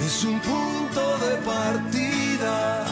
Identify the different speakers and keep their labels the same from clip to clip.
Speaker 1: es un punto de partida.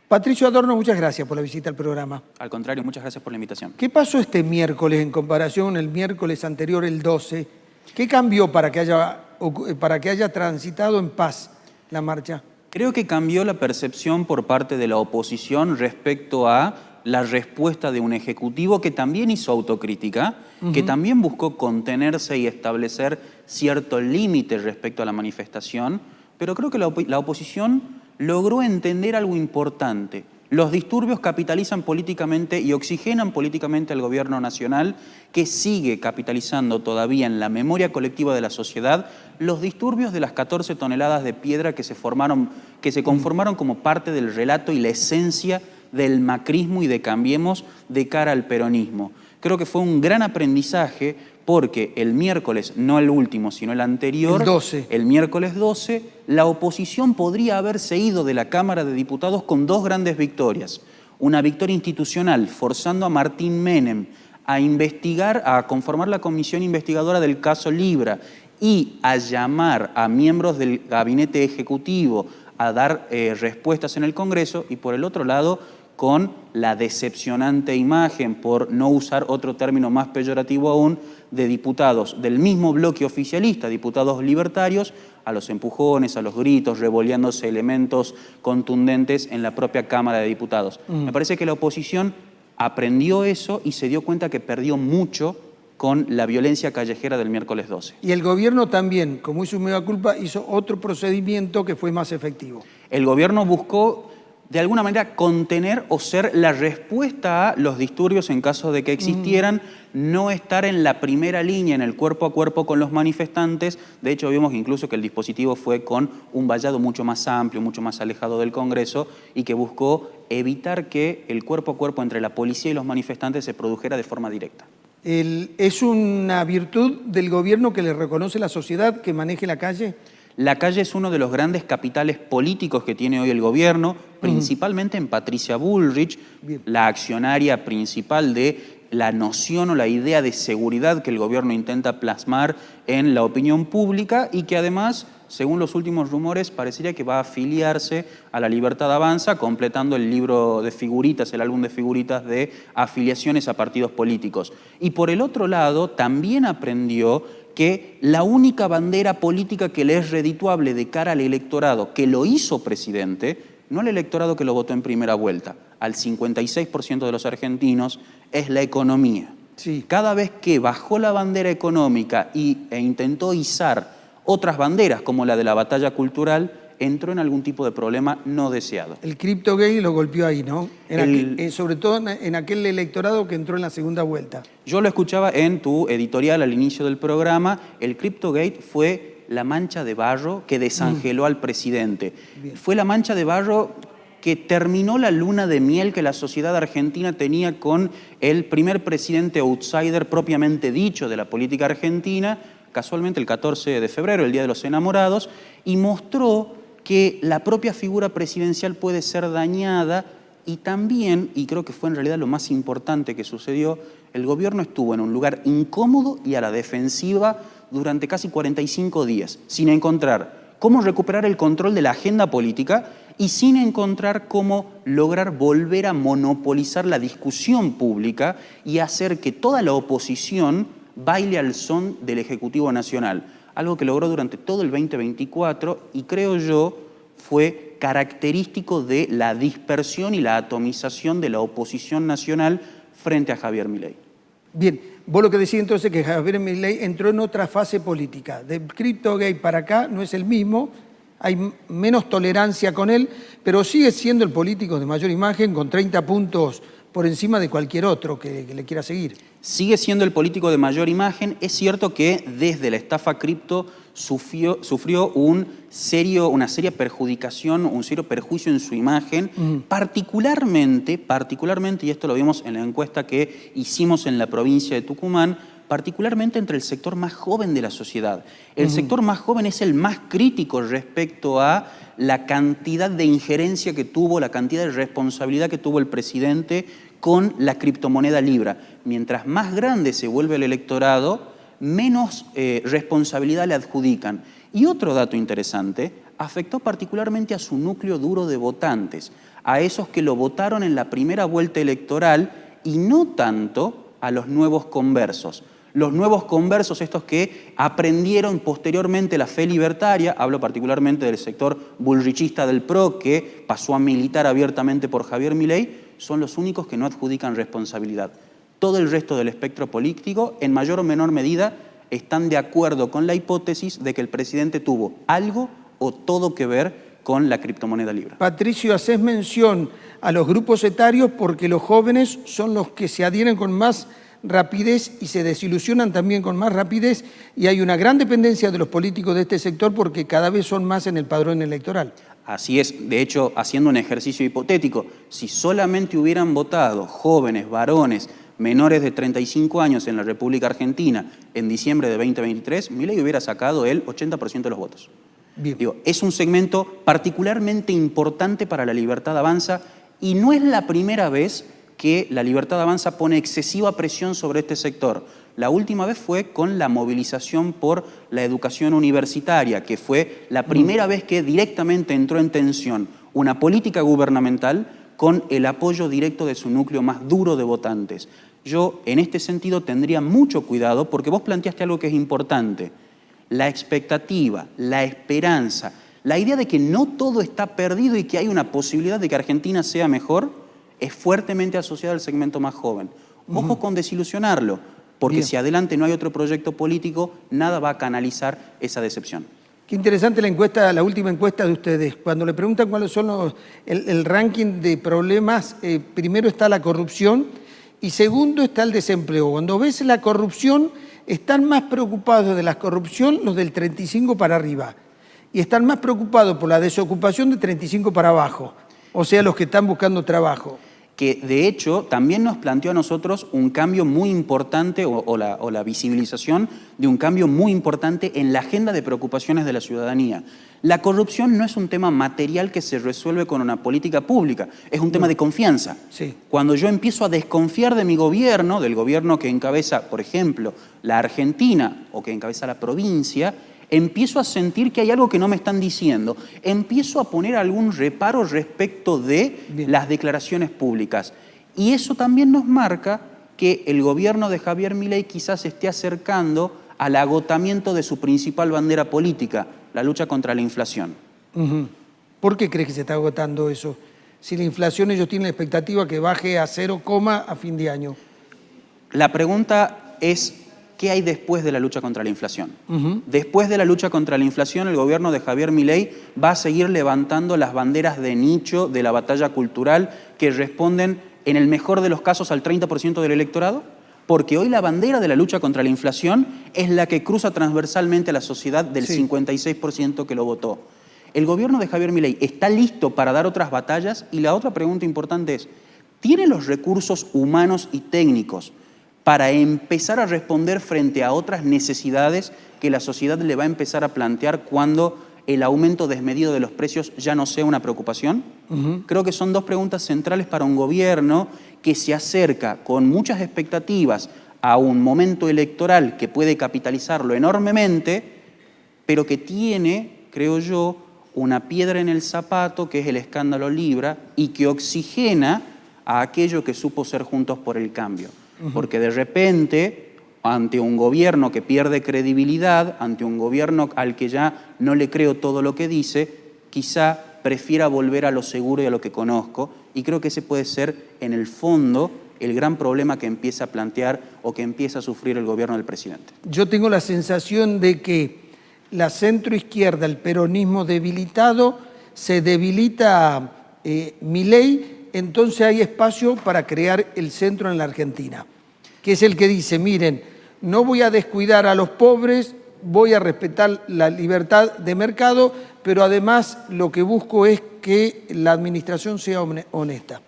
Speaker 2: Patricio Adorno, muchas gracias por la visita al programa.
Speaker 3: Al contrario, muchas gracias por la invitación.
Speaker 2: ¿Qué pasó este miércoles en comparación el miércoles anterior, el 12? ¿Qué cambió para que haya transitado en paz la marcha?
Speaker 3: Creo que cambió la percepción por parte de la oposición respecto a la respuesta de un ejecutivo que también hizo autocrítica, que también buscó contenerse y establecer cierto límite respecto a la manifestación, pero creo que la oposición logró entender algo importante. Los disturbios capitalizan políticamente y oxigenan políticamente al gobierno nacional, que sigue capitalizando todavía en la memoria colectiva de la sociedad los disturbios de las 14 toneladas de piedra que se conformaron como parte del relato y la esencia del macrismo y de Cambiemos de cara al peronismo. Creo que fue un gran aprendizaje porque el miércoles, no el último, sino el anterior, el miércoles 12, la oposición podría haberse ido de la Cámara de Diputados con dos grandes victorias. Una victoria institucional, forzando a Martín Menem a investigar, a conformar la comisión investigadora del caso Libra y a llamar a miembros del gabinete ejecutivo a dar respuestas en el Congreso, y por el otro lado, con la decepcionante imagen, por no usar otro término más peyorativo aún, de diputados del mismo bloque oficialista, diputados libertarios, a los empujones, a los gritos, revoleándose elementos contundentes en la propia Cámara de Diputados. Me parece que la oposición aprendió eso y se dio cuenta que perdió mucho con la violencia callejera del miércoles 12.
Speaker 2: Y el gobierno también, como hizo un mea culpa, hizo otro procedimiento que fue más efectivo.
Speaker 3: El gobierno buscó de alguna manera contener o ser la respuesta a los disturbios en caso de que existieran, no estar en la primera línea, en el cuerpo a cuerpo con los manifestantes. De hecho, vimos incluso que el dispositivo fue con un vallado mucho más amplio, mucho más alejado del Congreso, y que buscó evitar que el cuerpo a cuerpo entre la policía y los manifestantes se produjera de forma directa.
Speaker 2: ¿Es una virtud del gobierno que le reconoce la sociedad que maneje la calle?
Speaker 3: La calle es uno de los grandes capitales políticos que tiene hoy el gobierno, principalmente en Patricia Bullrich, la accionaria principal de la noción o la idea de seguridad que el gobierno intenta plasmar en la opinión pública y que además, según los últimos rumores, parecería que va a afiliarse a La Libertad Avanza, completando el libro de figuritas, el álbum de figuritas de afiliaciones a partidos políticos. Y por el otro lado, también aprendió que la única bandera política que le es redituable de cara al electorado que lo hizo presidente, no al electorado que lo votó en primera vuelta, al 56% de los argentinos, es la economía.
Speaker 2: Sí.
Speaker 3: Cada vez que bajó la bandera económica e intentó izar otras banderas, como la de la batalla cultural, entró en algún tipo de problema no deseado.
Speaker 2: El cripto gay lo golpeó ahí, ¿no? Sobre todo en aquel electorado que entró en la segunda vuelta.
Speaker 3: Yo lo escuchaba en tu editorial al inicio del programa. El CryptoGate fue la mancha de barro que desangeló al presidente. Bien. Fue la mancha de barro que terminó la luna de miel que la sociedad argentina tenía con el primer presidente outsider propiamente dicho de la política argentina, casualmente el 14 de febrero, el Día de los Enamorados, y mostró que la propia figura presidencial puede ser dañada y también, y creo que fue en realidad lo más importante que sucedió, el gobierno estuvo en un lugar incómodo y a la defensiva durante casi 45 días, sin encontrar cómo recuperar el control de la agenda política y sin encontrar cómo lograr volver a monopolizar la discusión pública y hacer que toda la oposición baile al son del Ejecutivo Nacional. Algo que logró durante todo el 2024 y creo yo fue característico de la dispersión y la atomización de la oposición nacional frente a Javier Milei.
Speaker 2: Bien, vos lo que decís entonces que Javier Milei entró en otra fase política. Del CryptoGate para acá no es el mismo, hay menos tolerancia con él, pero sigue siendo el político de mayor imagen con 30 puntos por encima de cualquier otro que le quiera seguir.
Speaker 3: Sigue siendo el político de mayor imagen. Es cierto que desde la estafa cripto sufrió una seria perjudicación, un serio perjuicio en su imagen, particularmente, y esto lo vimos en la encuesta que hicimos en la provincia de Tucumán, particularmente entre el sector más joven de la sociedad. El sector más joven es el más crítico respecto a la cantidad de injerencia que tuvo, la cantidad de responsabilidad que tuvo el presidente con la criptomoneda Libra. Mientras más grande se vuelve el electorado, menos responsabilidad le adjudican. Y otro dato interesante, afectó particularmente a su núcleo duro de votantes, a esos que lo votaron en la primera vuelta electoral y no tanto a los nuevos conversos. Los nuevos conversos, estos que aprendieron posteriormente la fe libertaria, hablo particularmente del sector bullrichista del PRO, que pasó a militar abiertamente por Javier Milei, son los únicos que no adjudican responsabilidad. Todo el resto del espectro político, en mayor o menor medida, están de acuerdo con la hipótesis de que el presidente tuvo algo o todo que ver con la criptomoneda Libra.
Speaker 2: Patricio, haces mención a los grupos etarios porque los jóvenes son los que se adhieren con más rapidez y se desilusionan también con más rapidez, y hay una gran dependencia de los políticos de este sector porque cada vez son más en el padrón electoral.
Speaker 3: Así es, de hecho, haciendo un ejercicio hipotético, si solamente hubieran votado jóvenes, varones, menores de 35 años en la República Argentina en diciembre de 2023, Milei hubiera sacado el 80% de los votos.
Speaker 2: Bien.
Speaker 3: Digo, es un segmento particularmente importante para La Libertad Avanza y no es la primera vez que La Libertad Avanza pone excesiva presión sobre este sector. La última vez fue con la movilización por la educación universitaria, que fue la primera vez que directamente entró en tensión una política gubernamental con el apoyo directo de su núcleo más duro de votantes. Yo, en este sentido, tendría mucho cuidado porque vos planteaste algo que es importante. La expectativa, la esperanza, la idea de que no todo está perdido y que hay una posibilidad de que Argentina sea mejor, es fuertemente asociada al segmento más joven. Ojo con desilusionarlo, porque si adelante no hay otro proyecto político, nada va a canalizar esa decepción.
Speaker 2: Qué interesante la encuesta, la última encuesta de ustedes. Cuando le preguntan cuáles son el ranking de problemas, primero está la corrupción y segundo está el desempleo. Cuando ves la corrupción, están más preocupados de la corrupción los del 35 para arriba y están más preocupados por la desocupación de 35 para abajo, o sea, los que están buscando trabajo.
Speaker 3: Que de hecho también nos planteó a nosotros un cambio muy importante o la visibilización de un cambio muy importante en la agenda de preocupaciones de la ciudadanía. La corrupción no es un tema material que se resuelve con una política pública, es un tema de confianza.
Speaker 2: Sí.
Speaker 3: Cuando yo empiezo a desconfiar de mi gobierno, del gobierno que encabeza, por ejemplo, la Argentina o que encabeza la provincia, empiezo a sentir que hay algo que no me están diciendo, empiezo a poner algún reparo respecto de las declaraciones públicas. Y eso también nos marca que el gobierno de Javier Milei quizás se esté acercando al agotamiento de su principal bandera política, la lucha contra la inflación.
Speaker 2: ¿Por qué crees que se está agotando eso? Si la inflación ellos tienen la expectativa que baje a 0, a fin de año.
Speaker 3: La pregunta es, ¿qué hay después de la lucha contra la inflación? Después de la lucha contra la inflación, el gobierno de Javier Milei va a seguir levantando las banderas de nicho de la batalla cultural que responden, en el mejor de los casos, al 30% del electorado, porque hoy la bandera de la lucha contra la inflación es la que cruza transversalmente a la sociedad del 56% que lo votó. El gobierno de Javier Milei está listo para dar otras batallas y la otra pregunta importante es, ¿tiene los recursos humanos y técnicos para empezar a responder frente a otras necesidades que la sociedad le va a empezar a plantear cuando el aumento desmedido de los precios ya no sea una preocupación? Creo que son dos preguntas centrales para un gobierno que se acerca con muchas expectativas a un momento electoral que puede capitalizarlo enormemente, pero que tiene, creo yo, una piedra en el zapato que es el escándalo Libra y que oxigena a aquello que supo ser Juntos por el Cambio. Porque de repente, ante un gobierno que pierde credibilidad, ante un gobierno al que ya no le creo todo lo que dice, quizá prefiera volver a lo seguro y a lo que conozco, y creo que ese puede ser, en el fondo, el gran problema que empieza a plantear o que empieza a sufrir el gobierno del presidente.
Speaker 2: Yo tengo la sensación de que la centroizquierda, el peronismo debilitado, se debilita Milei. Entonces hay espacio para crear el centro en la Argentina, que es el que dice, miren, no voy a descuidar a los pobres, voy a respetar la libertad de mercado, pero además lo que busco es que la administración sea honesta.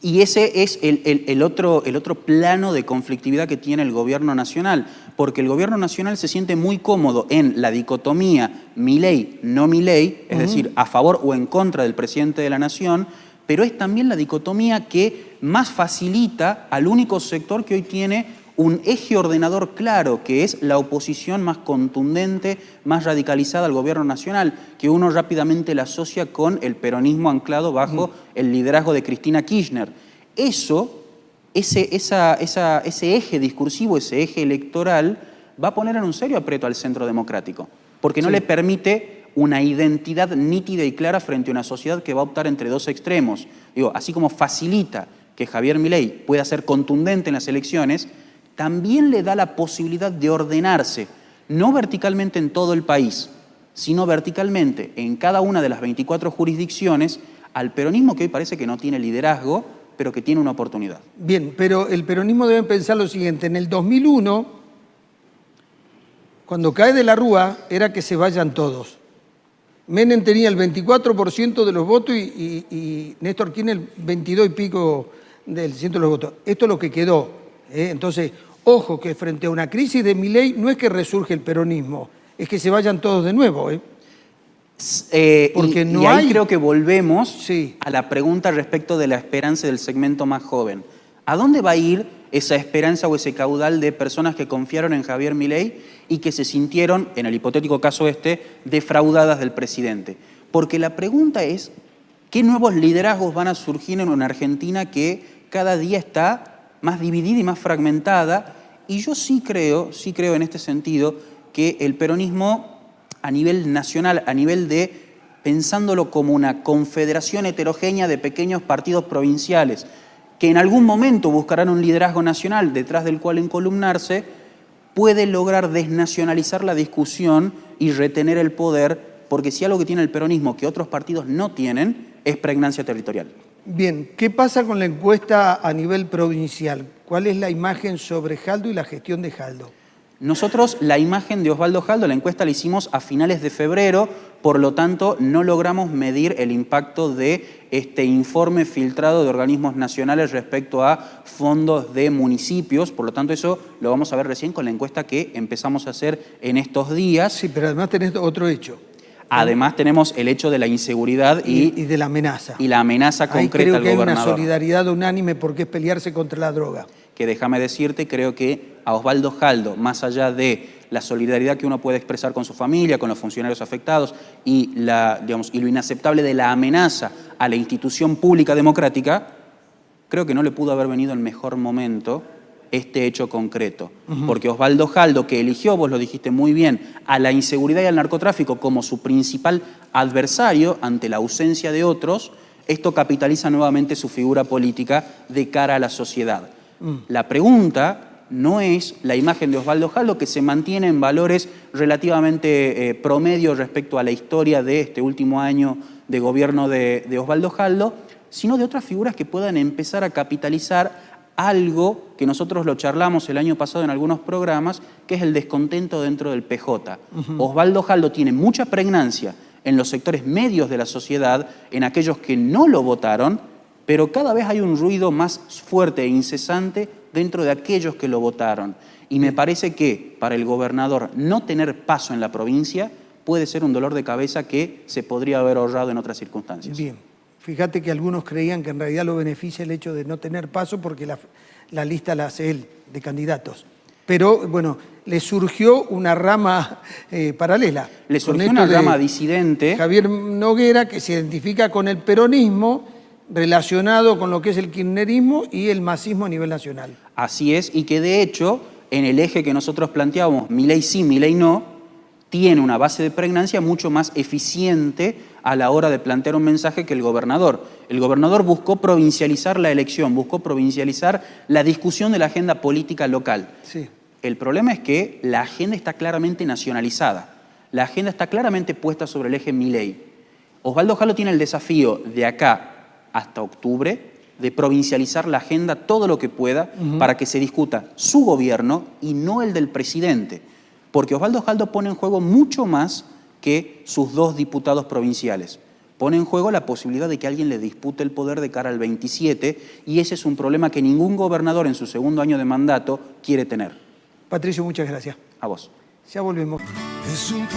Speaker 3: Y ese es el otro plano de conflictividad que tiene el gobierno nacional, porque el gobierno nacional se siente muy cómodo en la dicotomía Milei, no Milei, es decir, a favor o en contra del presidente de la nación, pero es también la dicotomía que más facilita al único sector que hoy tiene un eje ordenador claro, que es la oposición más contundente, más radicalizada al gobierno nacional, que uno rápidamente la asocia con el peronismo anclado bajo el liderazgo de Cristina Kirchner. Ese eje discursivo, ese eje electoral, va a poner en un serio aprieto al centro democrático, porque no le permite una identidad nítida y clara frente a una sociedad que va a optar entre dos extremos. Digo, así como facilita que Javier Milei pueda ser contundente en las elecciones, también le da la posibilidad de ordenarse, no verticalmente en todo el país, sino verticalmente en cada una de las 24 jurisdicciones, al peronismo que hoy parece que no tiene liderazgo, pero que tiene una oportunidad.
Speaker 2: Bien, pero el peronismo debe pensar lo siguiente. En el 2001, cuando cae de la Rúa, era que se vayan todos. Menem tenía el 24% de los votos y Néstor Kirchner el 22 y pico del ciento de los votos. Esto es lo que quedó. Entonces, ojo que frente a una crisis de Milei no es que resurge el peronismo, es que se vayan todos de nuevo. Porque no
Speaker 3: ahí
Speaker 2: hay...
Speaker 3: creo que volvemos a la pregunta respecto de la esperanza del segmento más joven. ¿A dónde va a ir esa esperanza o ese caudal de personas que confiaron en Javier Milei y que se sintieron, en el hipotético caso defraudadas del presidente? Porque la pregunta es, ¿qué nuevos liderazgos van a surgir en una Argentina que cada día está más dividida y más fragmentada? Y yo sí creo en este sentido que el peronismo a nivel nacional, a nivel de pensándolo como una confederación heterogénea de pequeños partidos provinciales, que en algún momento buscarán un liderazgo nacional detrás del cual encolumnarse, puede lograr desnacionalizar la discusión y retener el poder, porque si algo que tiene el peronismo que otros partidos no tienen, es pregnancia territorial.
Speaker 2: Bien, ¿qué pasa con la encuesta a nivel provincial? ¿Cuál es la imagen sobre Jaldo y la gestión de Jaldo?
Speaker 3: Nosotros la imagen de Osvaldo Jaldo, la encuesta la hicimos a finales de febrero, por lo tanto no logramos medir el impacto de este informe filtrado de organismos nacionales respecto a fondos de municipios, por lo tanto eso lo vamos a ver recién con la encuesta que empezamos a hacer en estos días.
Speaker 2: Sí, pero además tenés otro hecho.
Speaker 3: Además tenemos el hecho de la inseguridad y
Speaker 2: de la amenaza.
Speaker 3: Y la amenaza concreta al gobernador.
Speaker 2: Ahí creo que hay una solidaridad unánime porque es pelearse contra la droga.
Speaker 3: Que déjame decirte, creo que a Osvaldo Jaldo, más allá de la solidaridad que uno puede expresar con su familia, con los funcionarios afectados y lo inaceptable de la amenaza a la institución pública democrática, creo que no le pudo haber venido el mejor momento este hecho concreto. Porque Osvaldo Jaldo, que eligió, vos lo dijiste muy bien, a la inseguridad y al narcotráfico como su principal adversario ante la ausencia de otros, esto capitaliza nuevamente su figura política de cara a la sociedad. La pregunta no es la imagen de Osvaldo Jaldo, que se mantiene en valores relativamente promedio respecto a la historia de este último año de gobierno de Osvaldo Jaldo, sino de otras figuras que puedan empezar a capitalizar algo que nosotros lo charlamos el año pasado en algunos programas, que es el descontento dentro del PJ. Osvaldo Jaldo tiene mucha pregnancia en los sectores medios de la sociedad, en aquellos que no lo votaron, pero cada vez hay un ruido más fuerte e incesante dentro de aquellos que lo votaron. Y me parece que para el gobernador no tener paso en la provincia puede ser un dolor de cabeza que se podría haber ahorrado en otras circunstancias.
Speaker 2: Bien, fíjate que algunos creían que en realidad lo beneficia el hecho de no tener paso porque la lista la hace él de candidatos. Pero bueno, le surgió una rama paralela.
Speaker 3: Le surgió una rama disidente.
Speaker 2: Javier Noguera, que se identifica con el peronismo, relacionado con lo que es el kirchnerismo y el masismo a nivel nacional.
Speaker 3: Así es, y que de hecho, en el eje que nosotros planteábamos, Milei sí, Milei no, tiene una base de pregnancia mucho más eficiente a la hora de plantear un mensaje que el gobernador. El gobernador buscó provincializar la elección, buscó provincializar la discusión de la agenda política local.
Speaker 2: Sí.
Speaker 3: El problema es que la agenda está claramente nacionalizada. La agenda está claramente puesta sobre el eje Milei. Osvaldo Jaldo tiene el desafío de acá hasta octubre, de provincializar la agenda todo lo que pueda para que se discuta su gobierno y no el del presidente. Porque Osvaldo Jaldo pone en juego mucho más que sus dos diputados provinciales. Pone en juego la posibilidad de que alguien le dispute el poder de cara al 27 y ese es un problema que ningún gobernador en su segundo año de mandato quiere tener.
Speaker 2: Patricio, muchas gracias.
Speaker 3: A vos.
Speaker 2: Ya volvemos.
Speaker 1: Es un